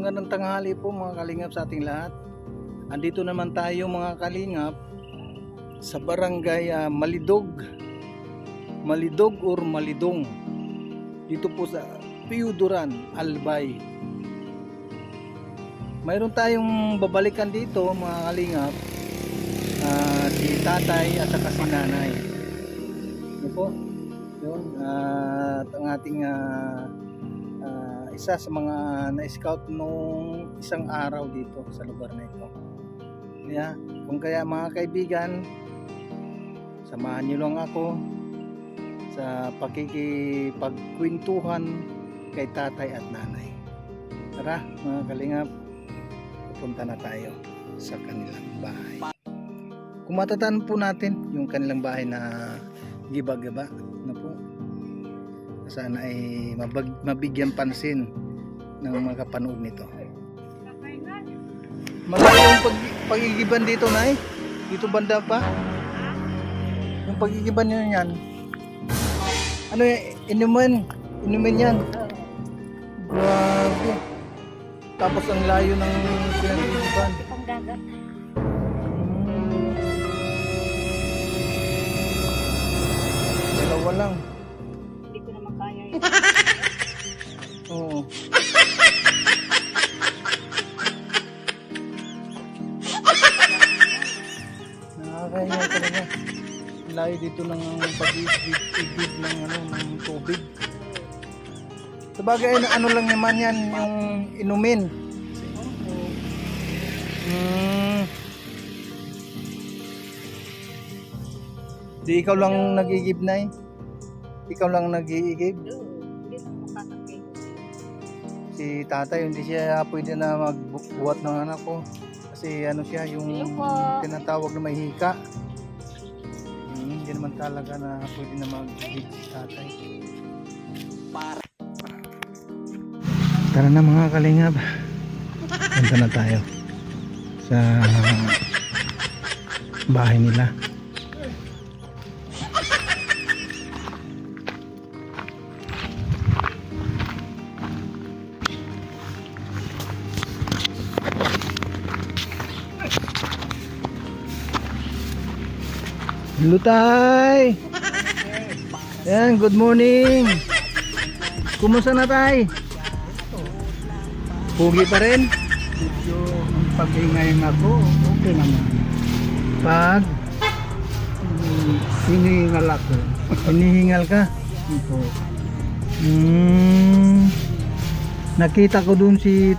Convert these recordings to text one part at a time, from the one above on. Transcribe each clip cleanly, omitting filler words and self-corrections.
Magandang tanghali po mga kalingap sa ating lahat. Andito naman tayo mga kalingap sa barangay Malidog or Malidong. Dito po sa Piuduran, Albay. Mayroon tayong babalikan dito mga kalingap. Si tatay at saka si nanay. Ito po. Yun, at ang ating isa sa mga na-scout nung isang araw dito sa lugar na ito. Kung kaya mga kaibigan, samahan niyo lang ako sa pakikipagkwentuhan kay tatay at nanay. Tara mga kalingap, pupunta na tayo sa kanilang bahay. Kung matataan po natin yung kanilang bahay na giba-giba na po, sana ay mabigyan pansin ng mga kapanood nito. Malayo yung pagigiban dito, Nay? Dito banda pa? Yung pagigiban nyo yan. Ano yung inumin yan? Grabe. Tapos ang layo ng pinagigiban. Pangdagat. Dalawa lang. Hindi ko naman kaya yun. Oo. Nakakaya talaga. Layo dito ng pag-ibig ng tubig. Sabagay ano lang naman yan yung inumin. Di ikaw lang nagigib, Nay? Ikaw lang nag-iigib? Hindi naman makakapay. Si tatay hindi siya pwede na magbuhat ng anak ko kasi ano siya yung tinatawag na may hika. Hindi naman talaga na pwede na mag-igib si tatay. Tara na mga kalingap, punta na tayo sa bahay nila. Hello, Tay. Yan, good morning. Kumusta na, Tay? Pugi pa rin? Medyo ang pag-ingay ako, okay naman. Pag Hinihingal ako. hinihingal ka? Ito. Nakita ko dun si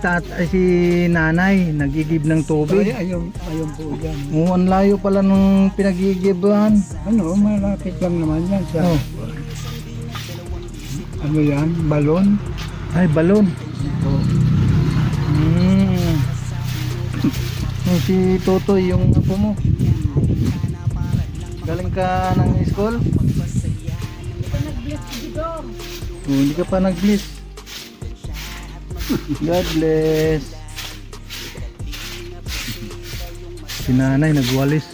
nanay nagigib ng tubig. Ayun po dyan. Ang layo pala nung pinagigiban. Ano, malapit lang naman yan sa... Oh. Ano yan? Balon? Ay, balon. Ito. Yung si Totoy, yung apo mo. Galing ka ng school? Hindi ka pa nag-bless. God bless. Si nanay nagwalis.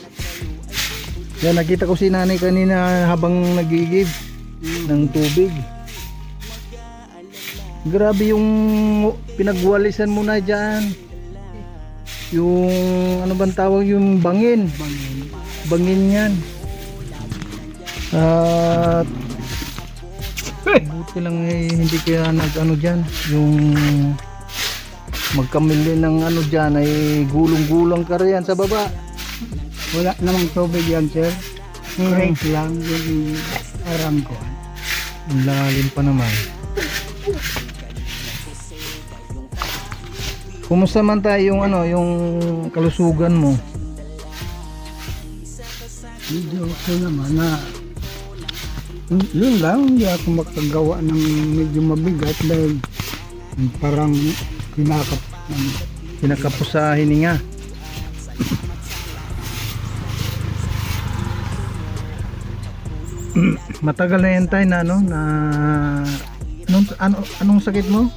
Yan, nakita ko si nanay kanina habang nagigib ng tubig. Grabe yung pinagwalisan mo na dyan. Yung ano bang tawag, yung bangin. Bangin yan. At buti lang hindi kaya nag-ano dyan. Yung magkamili ng ano dyan ay gulong-gulong ka rin sa baba. Wala namang tubig yan, sir. Creek lang yung aram ko. Ang lalim pa naman. Kumusta man tayo yung yung kalusugan mo? Medyo okay naman na yun lang, hindi ako makagawa ng medyo mabigat dahil parang Pinakapos sa hininga. Matagal na yan tayo na anong sakit mo?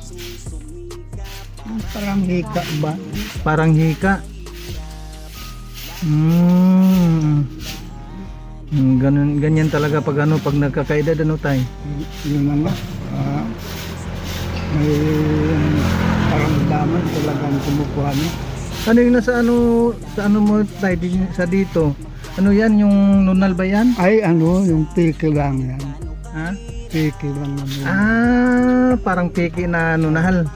parang hika ba? Parang hika. Ganyan talaga pag pag nagkakaedad tayo. Yun na nga. May nararamdaman talagang kumukuha na. Ano yung nasa sa ano mo tayo sa dito? Ano yan, yung nunal ba yan? Ay ano, yung piki lang yan. Ha? Piki lang naman. Parang piki na nunal.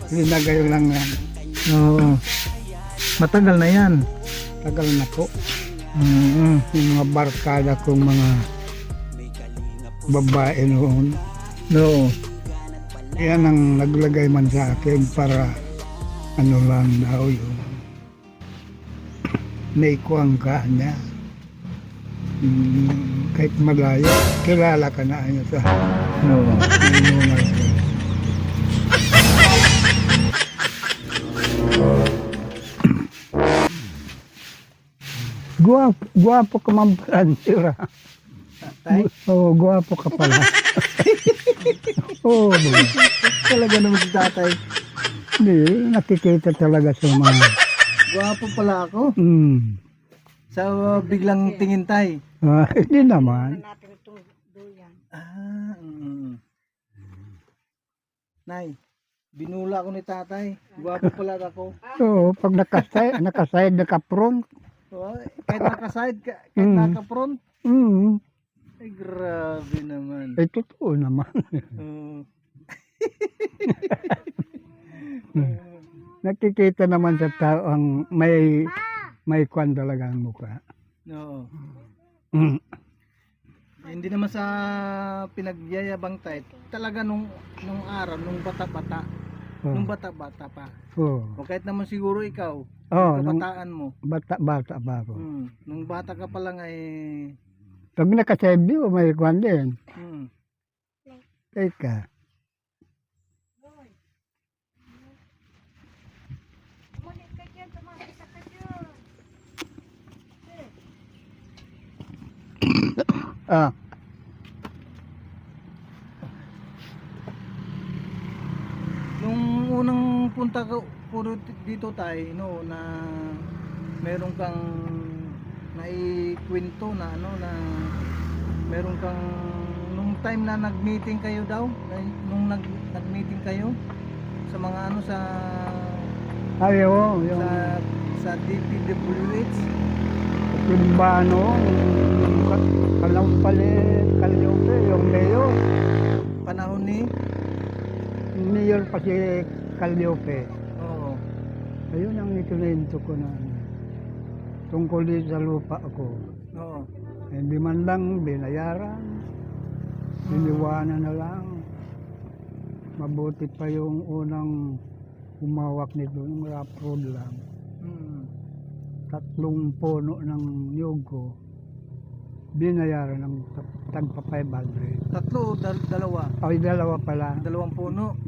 Linagay lang yan. Oo. Matagal na yan. Tagal na po. Mm. Yung mga barkada kong mga babae noon. No. Yan ang naglagay man sa akin para ano lang daw yung naikuang ka niya. Kahit malayo, kilala ka na niya sa No. nunal ko. Guwapo ka man pala, Tira. Tay? Oo, guwapo ka pala. Oo, Talaga naman si tatay. hindi, nakikita talaga sa mga... Gwapo pala ako. Sa biglang tingin tay. Hindi naman. Natin itong duyan. Nay, binula ako ni tatay. Gwapo pala ako. Oo, pag nakaside, naka-front. Oh, kahit nakaside, kahit naka-front. Ay, grabe naman. Ay, totoo naman. Nakikita naman sa tao ang may kwan talaga ang mukha. Oo. Hindi naman sa pinagyayabang tayo. Talaga nung araw, nung bata-bata. Nung bata-bata pa. Oo. O kahit naman siguro ikaw, Nung kabataan mo. bata pa ako. Nung bata ka pa lang ay... Pag nakasebi o may kwan din. Hmm. Teka. Nung unang punta ko dito tayo, no, na meron kang naikwento na na meron kang nung time na nag-meeting kayo daw, nung nag-meeting kayo sa mga sa Ayo, yung sa DPWH. Pimbano, Kalampalit, Kalyope, yung mayor. Panahon ni Mayor pa si Kalyope. Oo. Ayun ang ikinento ko na tungkol din sa lupa ko. Oo. Hindi man lang binayaran, biniwanan na lang. Mabuti pa yung unang humawak nito, yung rough road lang. 3 puno ng nyugo, binayaran ng tagpa 500. Tatlo o dalawa? Ay, 2 pala. 2 puno.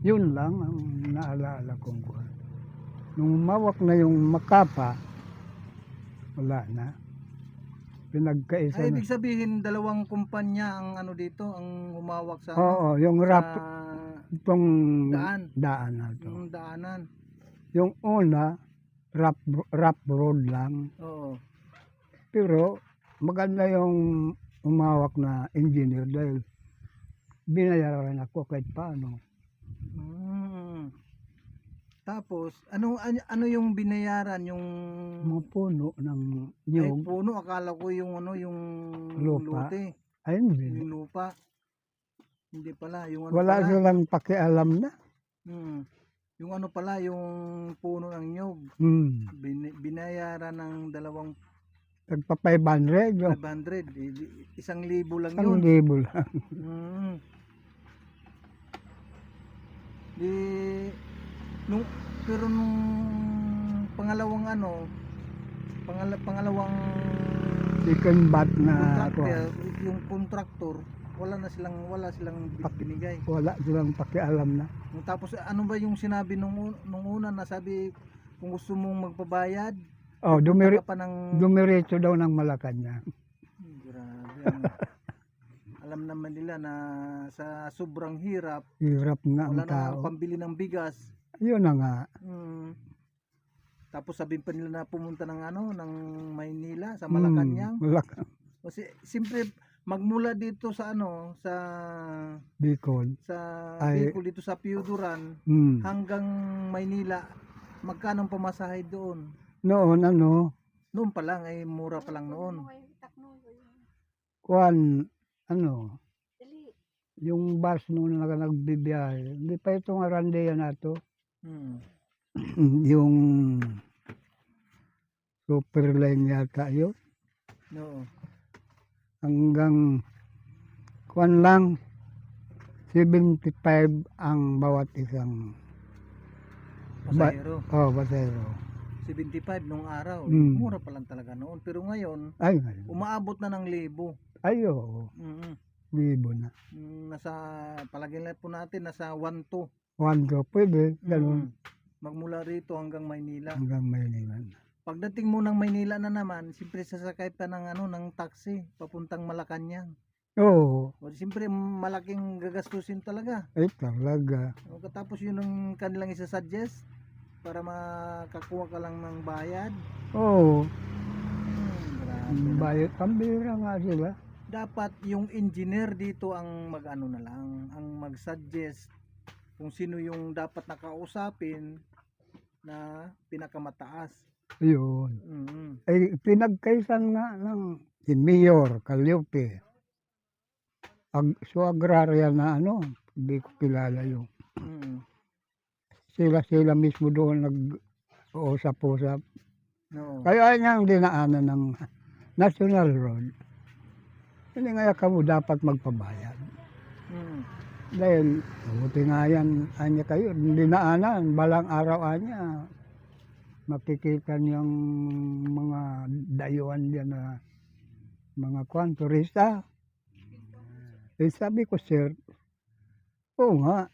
Yun lang ang naalala kong kuha. Nung humawak na yung Makapa, wala na. Pinagkaisa Ay, na. ibig sabihin 2 kumpanya ang dito, ang humawak sa Oo, yung sa itong daan. daan na to. Yung daanan. Yung una, rough road lang. Oo. Pero maganda yung umawak na engineer dahil binayaran ako kahit paano. Tapos, ano yung binayaran yung Mga puno ng ay, nyug. puno, akala ko yung yung Lupa. lote, Ay, hindi. yung lupa. Hindi pala, yung Wala pala. silang pakialam na. Yung pala, yung puno ng nyog. Binayaran ng 2,500, Tagpa 500. Yung 1,000 lang 1,000 yun. lang. Pero nung pangalawang pangalawang Second bat na ako. contractor, yung contractor, wala silang binigay. Wala silang pakialam na. Tapos ano ba yung sinabi nung una na sabi kung gusto mong magpabayad, Oh, punta ka pa ng dumiretso daw ng Malacanang. grabe. Alam naman nila na sa sobrang hirap, Hirap nga ang wala na tao. pambili ng bigas. Yun na nga. Tapos sabihin pa nila na pumunta ng ng Maynila sa Malacanang. Malacanang. Kasi simple magmula dito sa ano, Bicol. sa Ay. Bicol dito sa Piuduran Hmm. hanggang Maynila, magkano ang pamasahe doon? Noon Noon pa lang ay mura pa lang noon. kuan ano, Dali. yung bus noon na nagbibiyahe. Hindi pa itong Arandeya na to. Hmm. Yung Superline yata yun. No. Hanggang kuan lang 75 ang bawat isang Pasahero. pasahero. 75 nung araw. Mm. Mura pa lang talaga noon. Pero ngayon, Ay, umaabot na ng 1,000. ayo, Mm. libo na. Nasa, palagay na po natin, nasa 1-2. Wando, pwede, ganun. Magmula rito hanggang Maynila. Hanggang Maynila. Pagdating mo ng Maynila na naman, siyempre sasakay pa ng ng taxi papuntang Malacanang. Oo, O siyempre malaking gagastusin talaga. ay talaga. O, katapos yun ang kanilang isa-suggest para makakuha ka lang ng bayad. Oo, Grabe na. bayad, pambira nga sila. Dapat yung engineer dito ang mag-ano na lang, ang mag-suggest kung sino yung dapat nakausapin na pinakamataas. Ayun. Mm. Ay, pinagkaisan nga ng si Mayor Caliope. So agrarya na hindi ko kilala yung. Mm. Sila mismo doon nag-uusap-usap. No. Kaya niyang dinaanan ng National Road. Hindi nga kamo dapat magpabayad. Mm. Dahil, buti nga yan, anya kayo, dinaanan, balang araw anya, makikita niyang mga dayuhan diyan na mga turista. Eh sabi ko, sir, oo nga,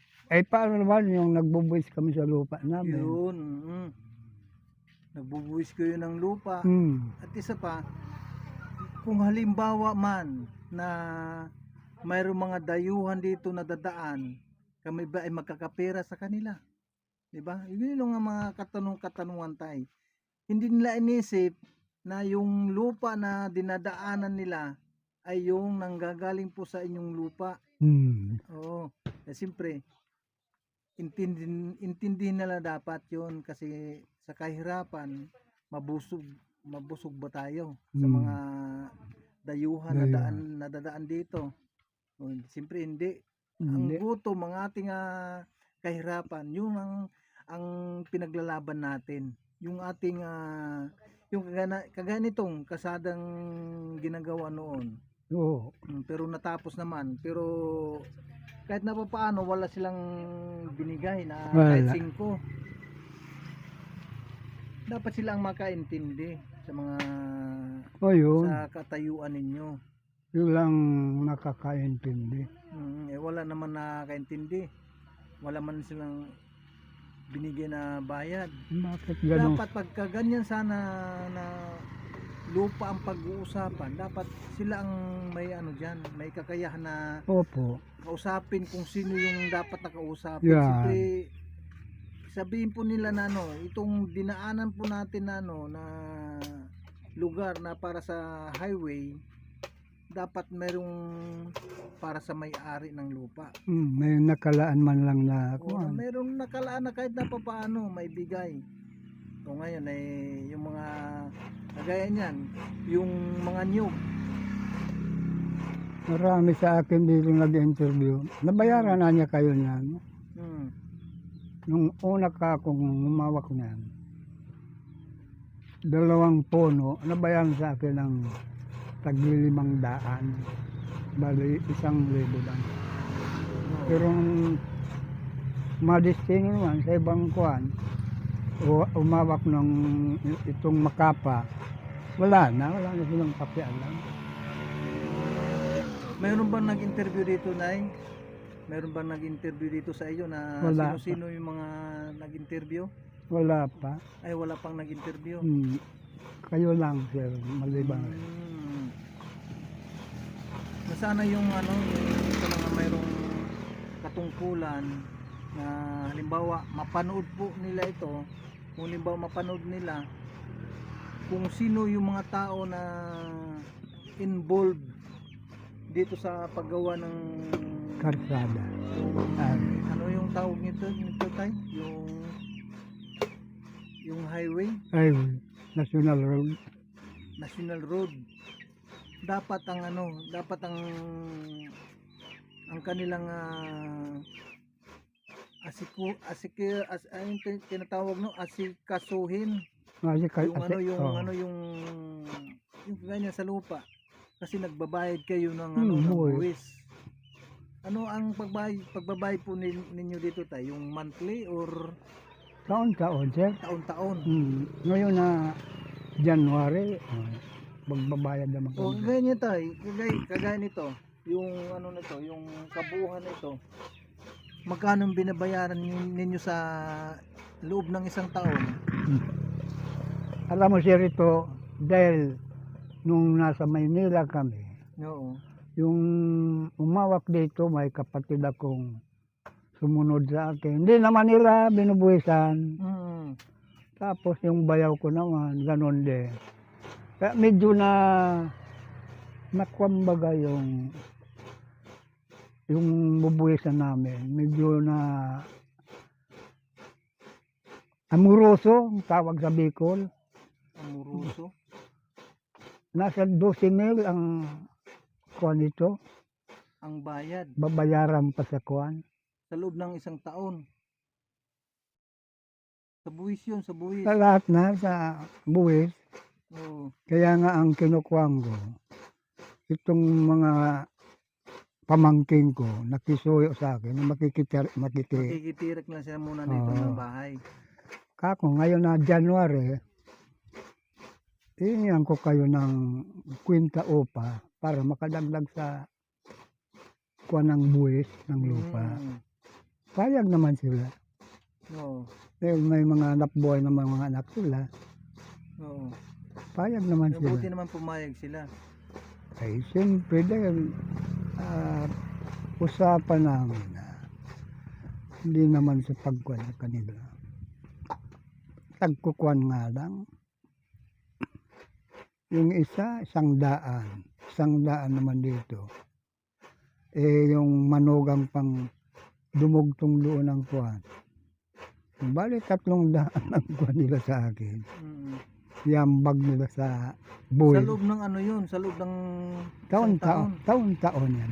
paano naman yung nagbubuwis kami sa lupa namin? Yun. Nagbubuwis kayo ng lupa. At isa pa, kung halimbawa man na mayroong mga dayuhan dito na dadaan, kami ba ay magkakapera sa kanila? Diba? Yun yung mga katanungan tayo. Hindi nila inisip na yung lupa na dinadaanan nila ay yung nanggagaling po sa inyong lupa. Oo. Eh, siyempre, intindihin nila dapat yun kasi sa kahirapan, mabusog ba tayo sa mga dayuhan na dadaan dito? O, siyempre hindi. Ang gutom, ang ating kahirapan, yun ang pinaglalaban natin. Yung ating yung kagaya nitong kasadang ginagawa noon. Oo. Pero natapos naman. Pero kahit na paano wala silang binigay na kahit 5. Dapat sila ang makaintindi sa mga sa katayuan ninyo. Yun lang nakakaintindi. Wala naman nakakaintindi. Wala man silang binigyan na bayad. Bakit ganun? Dapat pagka ganyan sana na lupa ang pag-uusapan, dapat sila ang may diyan, may kakayahan na Opo. kausapin kung sino yung dapat nakausapin. Yan. Siyempre, sabihin po nila na itong dinaanan po natin na na lugar na para sa highway, dapat merong para sa may-ari ng lupa. May nakalaan man lang na Merong nakalaan na kahit na paano may bigay. O ngayon ay yung mga kagaya niyan, yung mga nyug. Marami sa akin dito nag-interview. Nabayaran na niya kayo niyan. Nung una ka akong humawak niyan, 2 puno, nabayaran sa akin ng tag-500. Bali, 1,000 lang. Pero madestino naman sa ibang kuan, umawak ng itong Makapa, wala na silang pakialam. Mayroon bang nag-interview dito, Nay? Mayroon bang nag-interview dito sa iyo na Wala sino-sino yung mga nag-interview? Wala pa. Ay, wala pang nag-interview. Kayo lang, sir, malibang. Sana yung ito na nga mayroong katungkulan na halimbawa mapanood po nila ito, kung halimbawa mapanood nila kung sino yung mga tao na involved dito sa paggawa ng Karsada. Ah, ano yung tawag nito tay? Yung highway, ay, National Road. National Road. Dapat ang kanilang ayun tinatawag no, asikasuhin yung ganyan sa lupa kasi nagbabayad kayo ng ng buwis. buwis. Ano ang pagbabayad po ninyo dito tayo? Yung monthly or Taon-taon, sir. taon-taon? Ngayon na January, magbabayad naman O kami. ganyan tayo, kagaya nito, yung ano nito, yung kabuuan nito. Magkano ang binabayaran ninyo sa loob ng isang taon? Alam mo, sir, ito, dahil nung nasa Maynila kami, Oo. yung umawak dito, may kapatid akong sumunod sa akin. Hindi naman nila binubuhisan. Tapos yung bayaw ko naman, ganon din. Kaya medyo nakwambaga yung bubuhisan namin. Medyo na amuroso, ang tawag sa Bicol. Amuroso. Nasa 12,000 ang kuwan ito. Ang bayad Babayaran pa sa kuwan. sa loob ng isang taon. Sa buwis yun, sa buwis. Sa lahat na, sa buwis. Oo. Kaya nga ang kinukuwang ko, itong mga pamangking ko, nakisuyo sa akin, Makikitirik na siya muna dito Oo. ng bahay. Kako, ngayon na January, hinihan ko kayo ng kwinta upa para makadagdag sa kuwan ng buwis ng lupa. Payag naman sila. Oo. May mga anak buhay ng mga anak sila. Oo. Payag naman sila. Mabuti naman pumayag sila. Ay, siyempre dahil usapan namin na hindi naman sa pagkuhan sa kanila. Tagkukuhan nga lang. Yung isa, 100. 100 naman dito. Yung manugang pang dumugtong doon ng kuhan. Bali 300 ang kuhan nila sa akin. Yambag nila sa buhay. Sa loob ng ano yun? Sa loob ng Taon-taon. Taon-taon yan.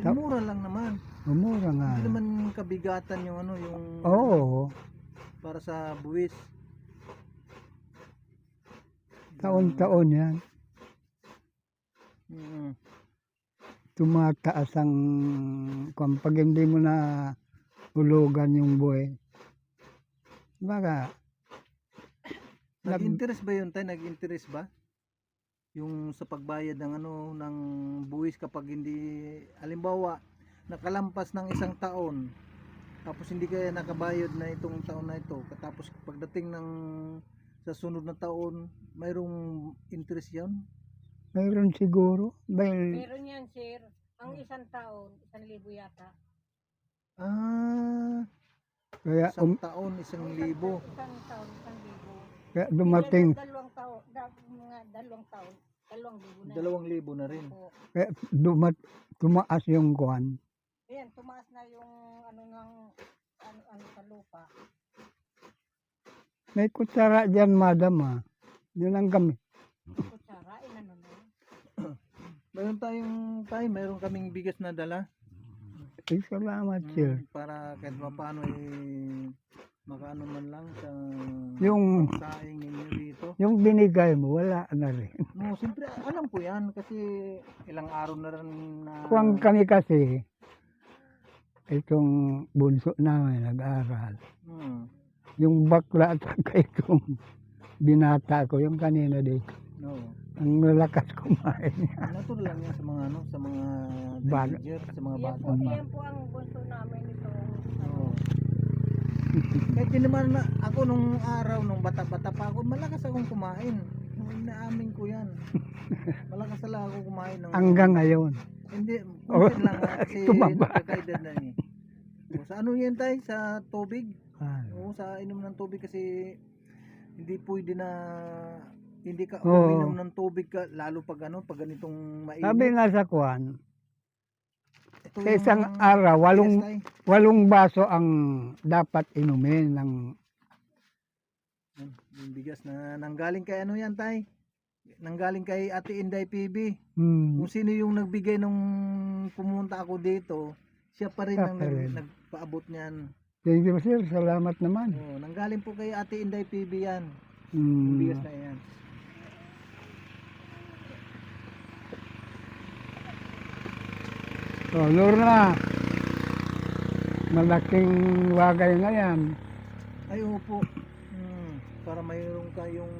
Mura lang naman. Umura nga. Hindi naman kabigatan yung yung Oo. para sa buwis. Taon-taon yan. Tumataas ang pag hindi mo na hulugan yung buhay. Baka Nag-interest ba yun tayo? Nag-interest ba? Yung sa pagbayad ng ng buwis kapag hindi, halimbawa, nakalampas ng isang taon, tapos hindi kaya nakabayad na itong taon na ito, tapos pagdating ng sa sunod na taon, mayroong interest yan? mayroon siguro. Meron yan, sir. Ang isang taon, 1,000 yata. Kaya, Isang taon, 1,000. Isang taon, 1,000. kaya dumating, Dalawang taon, mga 2 taon, 2,000 na. 2,000 na rin. Opo. kaya tumaas yung kuhan. Ayan, tumaas na yung sa lupa. May kutsara dyan, madam. Yun ang gamit. Kutsara, inano na. Mayroon kaming bigas na dala. Ay, salamat, sir. Para kahit paano makaano man lang sa Yung, saing ninyo dito. yung binigay mo, wala na rin. No, siyempre alam ko yan kasi ilang araw na rin na Kuwang kami kasi, itong bunso namin nag-aral. Yung bakla at saka itong binata ko, yung kanina dito. No. Ang malakas kumain. Natural lang yan sa mga sa mga Bata. teenager, sa mga Yan bata po, pa. yan po ang bunso namin ito. Oo. Kahit di naman na ako nung araw nung bata-bata pa ako, malakas akong kumain. Inaamin ko yan. Malakas talaga ako kumain ng Hanggang ngayon. Hindi, kunti lang kasi Tumaba. nakakaedad na eh. O, sa ano yan tayo? Sa tubig? Ah, Oo, sa inom ng tubig kasi hindi pwede na Hindi ka Oo. uminom ng tubig ka, lalo pag ano, pag ganitong mainit. Sabi nga sa kwan, Ito sa isang yung araw, bigas, tay. 8 baso ang dapat inumin ng Yan, yung bigas na nanggaling kay ano yan, tay? Nanggaling kay Ate Inday PB. Kung sino yung nagbigay nung pumunta ako dito, siya pa rin Siya ang pa rin. nagpaabot niyan. thank you sir, salamat naman. Oh, nanggaling po kay Ate Inday PB yan. Yung bigas Mm. na yan. So, Lorna, malaking wagay na yan. Ay, opo. Para mayroon kayong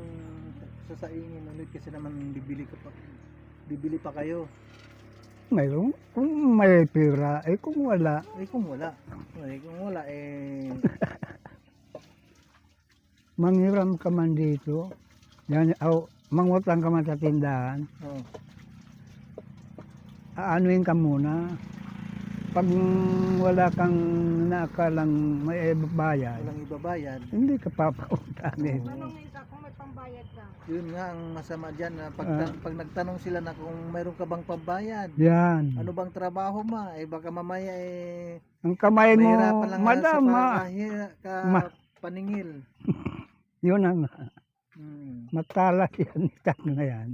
sasaingin ulit kasi naman bibili pa kayo. Mayroon, kung may pera, kung wala, Kung wala. Kung wala manghiram ka man dito. Yan, mangutang ka man sa tindahan. oh, Aanuin ka muna. Pag wala kang naakalang may bayad, walang ibabayad. hindi ka papautangin. Anong isa kung may pambayad ka? Yun nga ang masama diyan na Ah. pag nagtanong sila na kung mayroon ka bang pambayad, Yan. ano bang trabaho mo? Baka mamaya Ang kamay mo, mahirapan lang madam, ka paningil. yun ang Hmm. matala yan, itak na yan.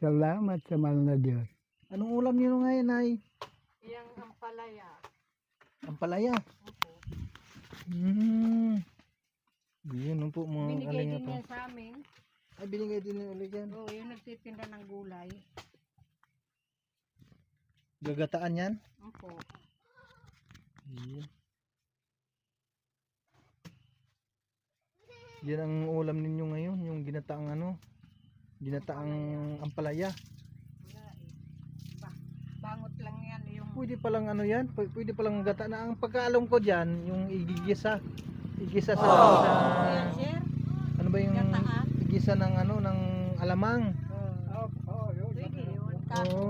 Salamat sa mahal na Diyos. Anong ulam niyo ngayon, ay? Yang ampalaya. Ampalaya. Opo. Yun po mga Binigay kalinga din pa. yan sa amin. Ay, binigay din ni ulit yan. Oo, yung nagtitinda ng gulay. Gagataan yan? Opo. Yun. Yan ang ulam ninyo ngayon, yung ginataang ginataang ampalaya. Wala eh. Bangot lang yan yung... Pwede palang yan, pwede palang gata na. Ang pagkaalam ko diyan, yung igigisa sa Yan, sir. ano ba yung Gataan. igisa ng ng alamang. Pwede yun. Kaso, Oo.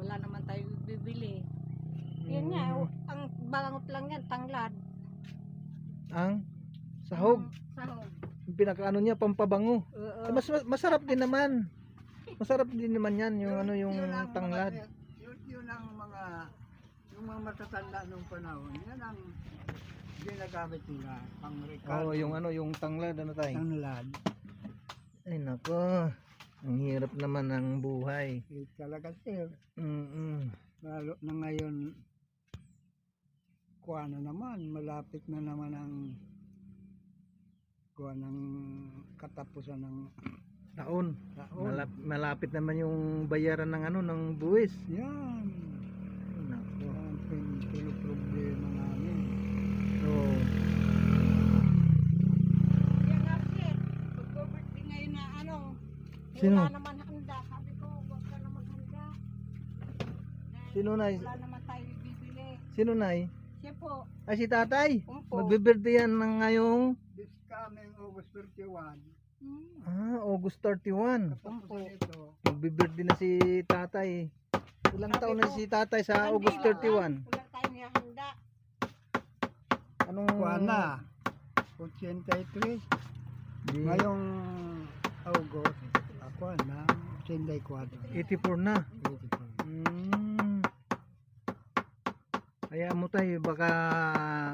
wala naman tayo bibili. Yan nga, ang bangot lang yan, tanglad. Ang sahog. Sahog. Yung pinakaano niya pampabango. Oo. Masarap din naman. Masarap din naman yan yung yung tanglad. Yun ang yung mga matatanda nung panahon, yan ang ginagamit nila pang Oh, yung yung tanglad tayo. tanglad. Ay nako. Ang hirap naman ng buhay. Talaga sir, Mm. lalo na ngayon, kuha na naman, malapit na naman ang kuha ng katapusan ng Taon. taon. Malapit naman yung bayaran ng ng buwis. Yan. Ay nako. Yan ang pinoproblema namin. So, Yan nga, sir. Pag-birthday ngayon na Sino? wala naman handa. Sabi ko, huwag ka na maghanda. Sino, Nay? Wala naman tayo bibili. sino nay? Siya po. Ay si tatay. Umpo. Magbe-birthday yan ng ngayong This coming August 31, August 31. tapos ito, Magbe-birthday na si tatay. Ilang Sabi taon na ko, si tatay sa Hindi, August 31? Wala tayong handa. Anong kuha na, 83. Di- Ngayong August, ako na, 84. 84 na. Kaya mo tayo baka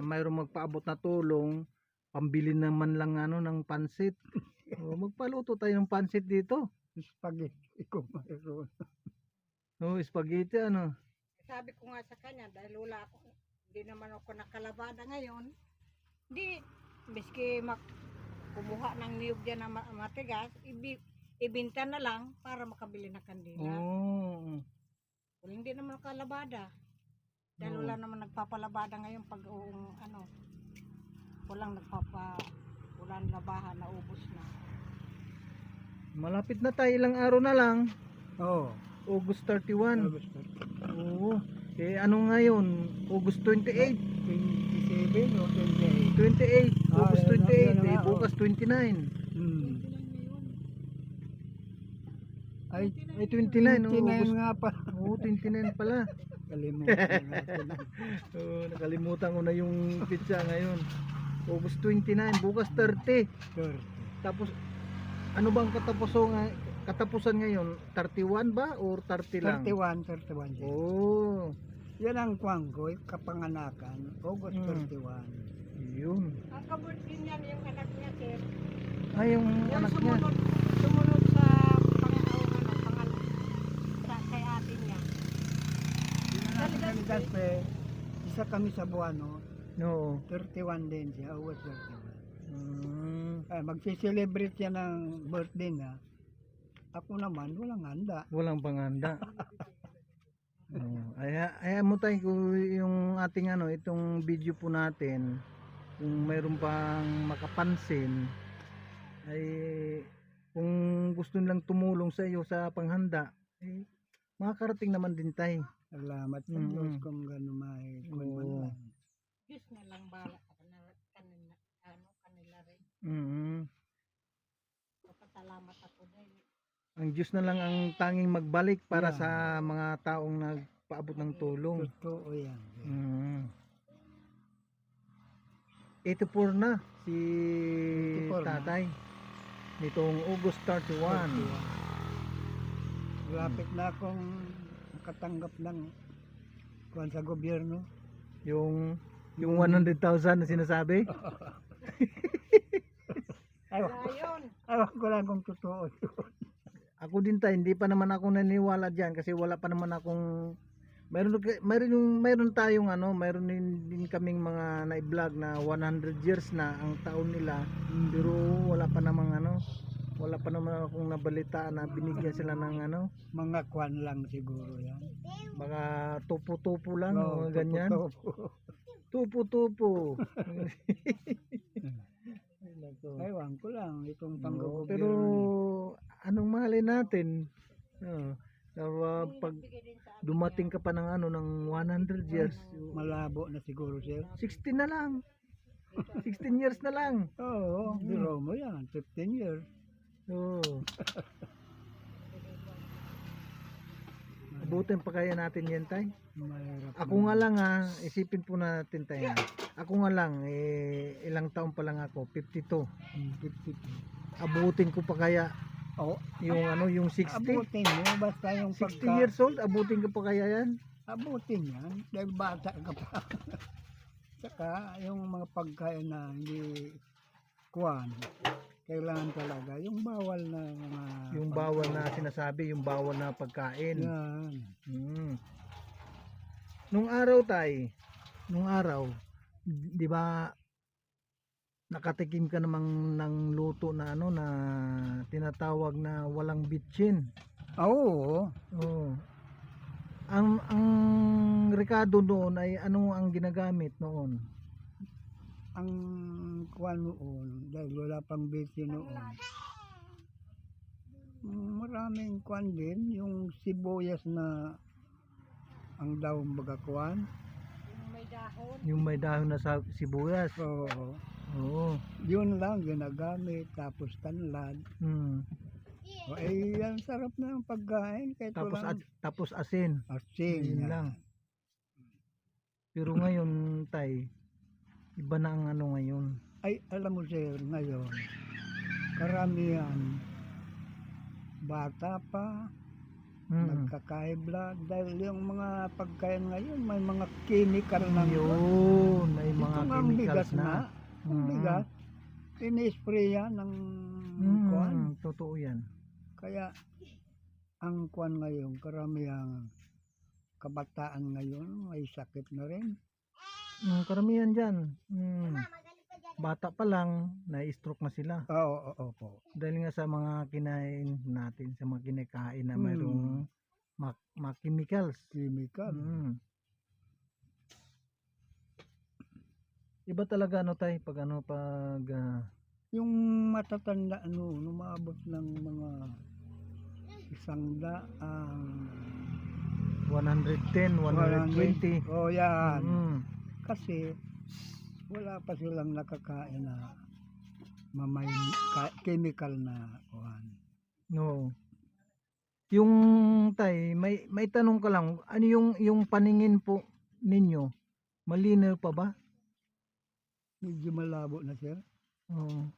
mayroong magpaabot na tulong, pambili naman lang ng pansit. O, magpaluto tayo ng pansit dito. Spaghetti ko mayroon. Spaghetti Sabi ko nga sa kanya, dahil wala ako, hindi naman ako nakalabada ngayon. Hindi, miski kumuha ng niyog dyan na matigas, ibinta na lang para makabili ng kandila. Oh. Well, hindi naman nakalabada. Dahil Oo. wala naman nagpapalabada ngayon pag walang labahan na ubos na. Malapit na tayo, ilang araw na lang. Oo. August 31. August 31. Oo. Ano ngayon? August 28. 27 o 28. 28? August yan 28. nga, Bukas 29. Ay, Ay, 29. 29 nga pa. Oo, 29 pala. Kalimutan natin. Oo, nakalimutan ko na yung pizza ngayon. August 29, bukas 30. Sure. Tapos ano bang katapusan ngayon? 31 ba or 30 lang? 31 sir. Oh, Yan ang kuwang ko, kapanganakan, August Mm. 31. yun. Ang kabut din yan yung anak niya, sir. Ay, yung Yung anak niya. sumunod sa pangal sa kay ate niya. Kami kasi, isa kami sa Buano, No. 31 din siya, August 31. Mm, Magsi-celebrate siya ng birthday niya. Ako naman, walang handa. walang panganda. Aya mo tayo kung yung ating itong video po natin, kung mayroon pang makapansin, ay kung gusto nilang tumulong sa iyo sa panghanda, makakarating naman din tayo. Salamat sa Mm. Diyos kung gano'n may kung man Oo. lang. Diyos na lang bala kanila rin. Mm. Papasalamat ako dahil Ang Diyos na lang ang tanging magbalik para Yeah. sa mga taong nagpaabot ng tulong. Totoo yan. Mm. 84 na si 84 na. tatay nitong August 31. Lapit na akong makatanggap ng kuwan sa gobyerno. Yung 100,000 na sinasabi. ayun. Ayaw ko lang kung totoo. Ako din tayo, hindi pa naman ako naniniwala diyan kasi wala pa naman akong mayroon tayong mayroon din kaming mga na-vlog na 100 years na ang taon nila, pero wala pa namang wala pa naman akong nabalitaan na binigyan sila ng Mga kwan lang siguro yan. baka tupo-tupo lang Oo, o ganyan. totoo. Tupo-tupo. Ewan ko lang itong Oo, panggogobyerno. pero anong mahalin natin? Pag Bigay din sa amin dumating ka pa ng ng 100 years, Malabo na siguro sir. 16 na lang. 16 years na lang. Oo, biro mo yan. 15 years. Oo. Abutin pa kaya natin yan, tay? Mahirap. Ako nga lang isipin po natin tayo. Ako nga lang, ilang taon pa lang ako, 52. 52. Abutin ko pa kaya Oo, yung 60? abutin mo basta yung 60 years old, abutin ko pa kaya yan? Abutin yan, dahil bata ka pa. Saka yung mga pagkain na hindi kuwan, kailangan talaga yung bawal na mga Yung bawal na sinasabi, yung bawal na pagkain. yan. Nung araw, di ba nakatikim ka namang ng luto na na tinatawag na walang bitchin. Oo, Oo. Ang rekado doon ay ano ang ginagamit noon? ang kuwan noon, dahil wala pang busy noon. Maraming kuwan din, yung sibuyas na ang daw baga kuwan. yung may dahon. Yung may dahon na sibuyas. Oo, Oo. yun lang ginagamit, tapos tanlad. Hmm. O, yan sarap na ang pagkain, kahit Tapos walang tapos asin. asin. Yun yan. lang. Pero ngayon, tay, iba na ang ngayon. Ay, alam mo sir, ngayon, karamihan, bata pa, nagkaka-high blood, dahil yung mga pagkain ngayon, may mga chemical na. Yun, may Ito mga nga ang chemicals bigas na. na. Ang bigas, ini-spray yan ng kuwan. Totoo yan. Kaya, ang kuwan ngayon, karamihan kabataan ngayon, may sakit na rin. Karamihan dyan. Bata pa lang, na-stroke na sila. Oo, po. Dahil nga sa mga kinain natin, sa mga kinakain na Hmm. mayroong mga chemicals. Chemical. Iba talaga tay, pag Yung matatanda, umabot ng mga 100, 110, 120. Oh, yan. Mm. Kasi, wala pa silang nakakain na mamay chemical na kuhan. No. Yung tay, may tanong ka lang, ano yung paningin po ninyo? Malinaw pa ba? Medyo malabo na, sir. Oo.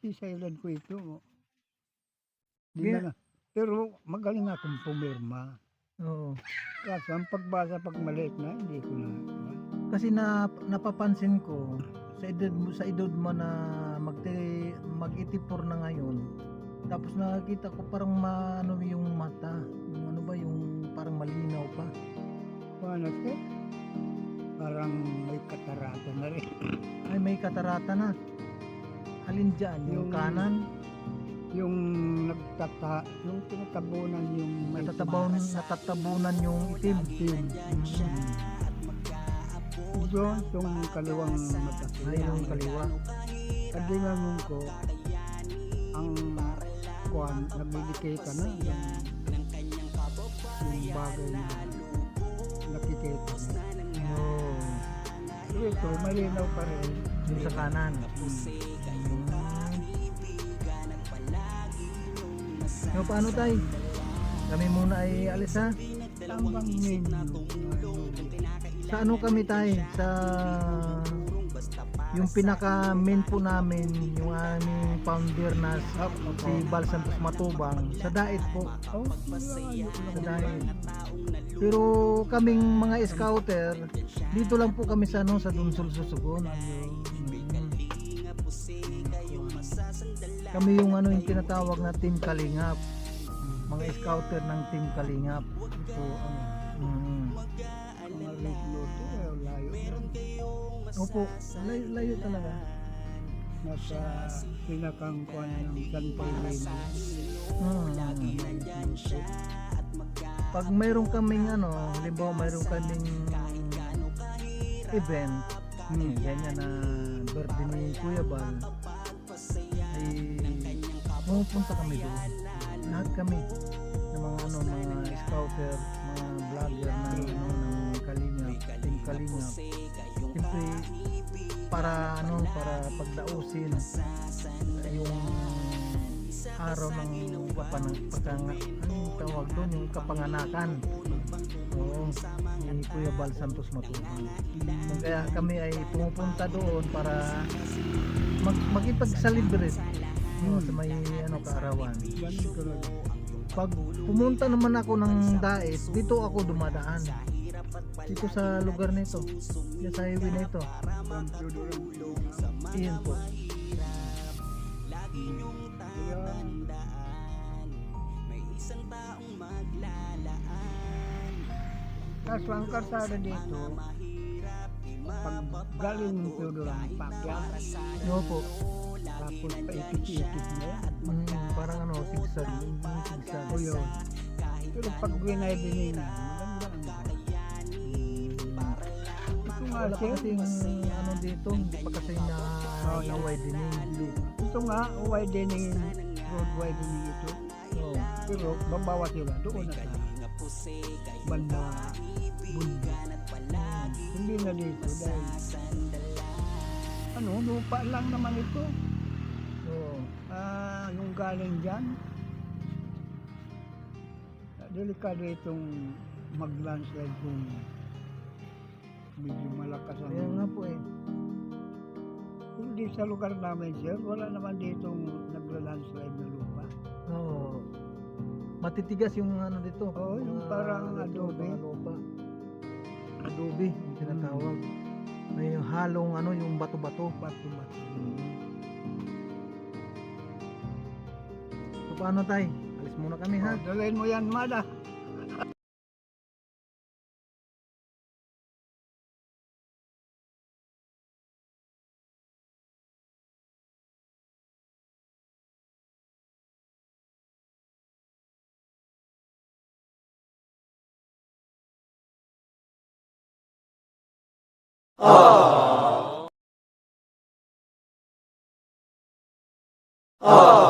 Sisailan ko ito. Di Kaya- na, pero magaling akong pumirma. Oo. Kaso ang pagbasa pag maliit na, hindi ko na. Kasi napapansin ko sa edad mo na mag-84 na ngayon. Tapos nakakita ko parang ano yung mata, yung ano ba yung parang malinaw pa. Paano, sir? Parang may katarata na rin. Ay may katarata na. Alin dyan? Yung Yung- kanan? Yung yung tinatabunan yung may Natatabunan yung itim. itim. Doon, yung kaliwang mata. Ay yung kaliwa. Kadingangon ko, ang kuwan, nabibigay ka na yung bagay na nakikita mo. Oo. So ito, malinaw pa rin. Yung sa kanan. So paano tayo? Kami muna ay alis ha? Tambang menu. Sa ano kami tayo? Sa yung pinaka main po namin, yung aming founder na si Bal Santos Matubang, sa Daet po. Oh, Sa Daet. Pero kaming mga scouter, dito lang po kami sa ano, sa Dunsol Susugon. Kami yung ano yung tinatawag na Team Kalingap. Mga scouter ng Team Kalingap. So, mga red loto, layo na. Opo, layo talaga. Nasa pinakang kuwan ng San Pedro. Pag mayroon kaming ano, halimbawa mayroon kaming event, ganyan na birthday ni Kuya Bal, ay pumupunta kami doon. Lahat kami ng mga ano, mga scouter, mga vlogger na ano, ng Kalingap, Team Kalingap. Siyempre para ano, para pagdausin yung araw ng anong tawag doon, yung kapanganakan. Oo, ni Kuya Bal Santos Matubang. Kaya kami ay pumupunta doon para makipag-celebrate sa may ano, kaarawan. Pag pumunta naman ako ng Daet, dito ako dumadaan. Dito sa lugar nito, sa highway na ito. Iyan po. Kaso ang karsada dito, pag galing ng Teodorang Pakya, No po. tapos paikit-ikit na yan. Parang ano, sigsag. Sigsag. O yun. Pero pag winay-dining, maganda ang ito nga, Wala pa sir. kasing ano dito, hindi pa kasi na widening. Ito nga, widening, road widening ito. Oo. Pero babawa sila doon na sa banda bunda. Hindi na dito dahil ano, lupa lang naman ito. Oo. Yung galing dyan. Delikado itong mag-landslide kung medyo malakas ang... Kaya nga po eh. Hindi sa lugar namin, sir, wala naman ditong nagla-landslide na lupa. Oo. Matitigas yung ano dito. Oo, yung mga parang dito, adobe. mga lupa. Adobe, yung tinatawag. May halong ano, yung bato-bato. Bato-bato. So paano tayo? Alis muna kami ha. Dalhin mo yan, Mada. Oh.